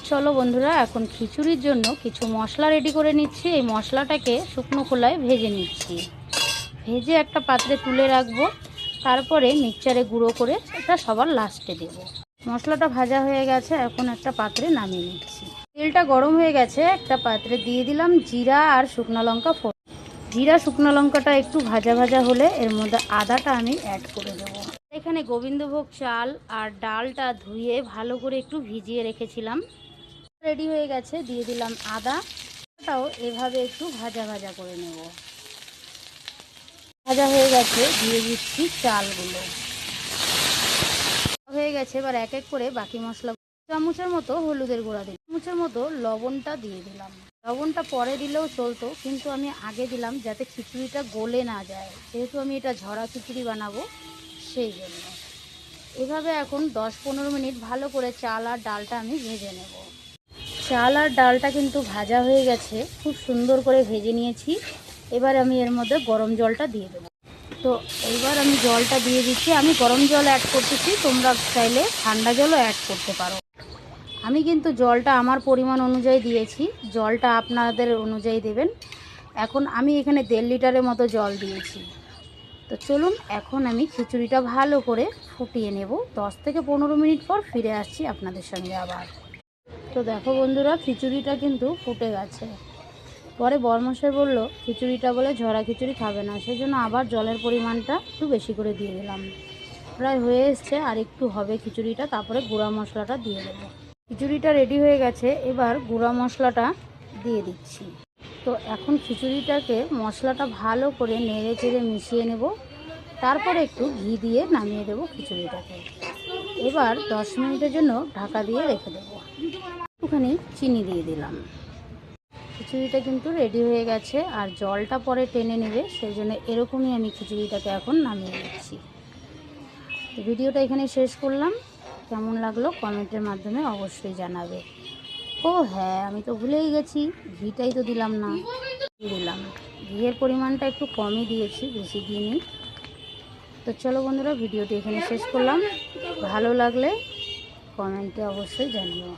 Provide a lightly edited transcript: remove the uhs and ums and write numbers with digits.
চলো বন্ধুরা, এখন খিচুড়ির জন্য কিছু মশলা রেডি করে নিচ্ছি। এই মশলাটাকে শুকনো খোলায় ভেজে নিচ্ছি। ভেজে একটা পাত্রে তুলে রাখবো, তারপরে মিক্সচারে গুঁড়ো করে এটা সবার লাস্টে দেব। মশলাটা ভাজা হয়ে গেছে, এখন একটা পাত্রে নামিয়ে নিচ্ছি। তেলটা গরম হয়ে গেছে, একটা পাত্রে দিয়ে দিলাম জিরা আর শুকনো লঙ্কা ফোড়ন। জিরা শুকনো লঙ্কাটা একটু ভাজা ভাজা হলে এর মধ্যে আদাটা আমি অ্যাড করে দেবো। এখানে গোবিন্দভোগ চাল আর ডালটা ধুয়ে ভালো করে একটু ভিজিয়ে রেখেছিলাম, রেডি হয়ে গেছে। দিয়ে দিলাম আদাটাও এভাবে একটু ভাজা ভাজা করে নেব। ভাজা হয়ে গেছে, দিয়ে দিচ্ছি চালগুলো। হয়ে গেছে, এবার এক এক করে বাকি মশলা। চামচের মতো হলুদের গুঁড়া দিলাম, চামচের মতো লবণটা দিয়ে দিলাম। লবণটা পরে দিলেও চলতো, কিন্তু আমি আগে দিলাম যাতে খিচুড়িটা গলে না যায়, যেহেতু আমি এটা ঝরা খিচুড়ি বানাবো সেই জন্য। এভাবে এখন 10-15 মিনিট ভালো করে চাল আর ডালটা আমি ভেজে নেব। চাল আর ডালটা কিন্তু ভাজা হয়ে গেছে, খুব সুন্দর করে ভেজে নিয়েছি। এবার আমি এর মধ্যে গরম জলটা দিয়ে দেবো। তো এইবার আমি জলটা দিয়ে দিচ্ছি। আমি গরম জল অ্যাড করতেছি, তোমরা চাইলে ঠান্ডা জলও অ্যাড করতে পারো। আমি কিন্তু জলটা আমার পরিমাণ অনুযায়ী দিয়েছি, জলটা আপনাদের অনুযায়ী দেবেন। এখন আমি এখানে 1.5 লিটারের মতো জল দিয়েছি। তো চলুন, এখন আমি খিচুড়িটা ভালো করে ফুটিয়ে নেব। 10-15 মিনিট পর ফিরে আসছি আপনাদের সঙ্গে আবার। তো দেখো বন্ধুরা, খিচুড়িটা কিন্তু ফুটে গেছে। পরে বরমশাই বলল খিচুড়িটা বলে ঝরা খিচুড়ি খাবে না, সেই জন্য আবার জলের পরিমাণটা একটু বেশি করে দিয়ে দিলাম। প্রায় হয়ে এসছে, আর একটু হবে খিচুড়িটা, তারপরে গুঁড়া মশলাটা দিয়ে দেবো। খিচুড়িটা রেডি হয়ে গেছে, এবার গুঁড়া মশলাটা দিয়ে দিচ্ছি। তো এখন খিচুড়িটাকে মশলাটা ভালো করে নেড়ে চেড়ে মিশিয়ে নেব, তারপরে একটু ঘি দিয়ে নামিয়ে দেবো খিচুড়িটাকে। এবার 10 মিনিটের জন্য ঢাকা দিয়ে রেখে দেবো। একটুখানি চিনি দিয়ে দিলাম। খিচুড়িটা কিন্তু রেডি হয়ে গেছে, আর জলটা পরে টেনে নেবে, সেই জন্য এরকমই আমি খিচুড়িটাকে এখন নামিয়ে দিচ্ছি। ভিডিওটা এখানে শেষ করলাম। কেমন লাগলো কমেন্টের মাধ্যমে অবশ্যই জানাবে। ও হ্যাঁ, আমি তো ভুলেই গেছি, ঘিটাই তো দিলাম না। দিলাম, ঘিয়ের পরিমাণটা একটু কমই দিয়েছি, বেশি দিইনি। তো চলো বন্ধুরা, ভিডিওটি এখানে শেষ করলাম। ভালো লাগলে কমেন্টে অবশ্যই জানিও।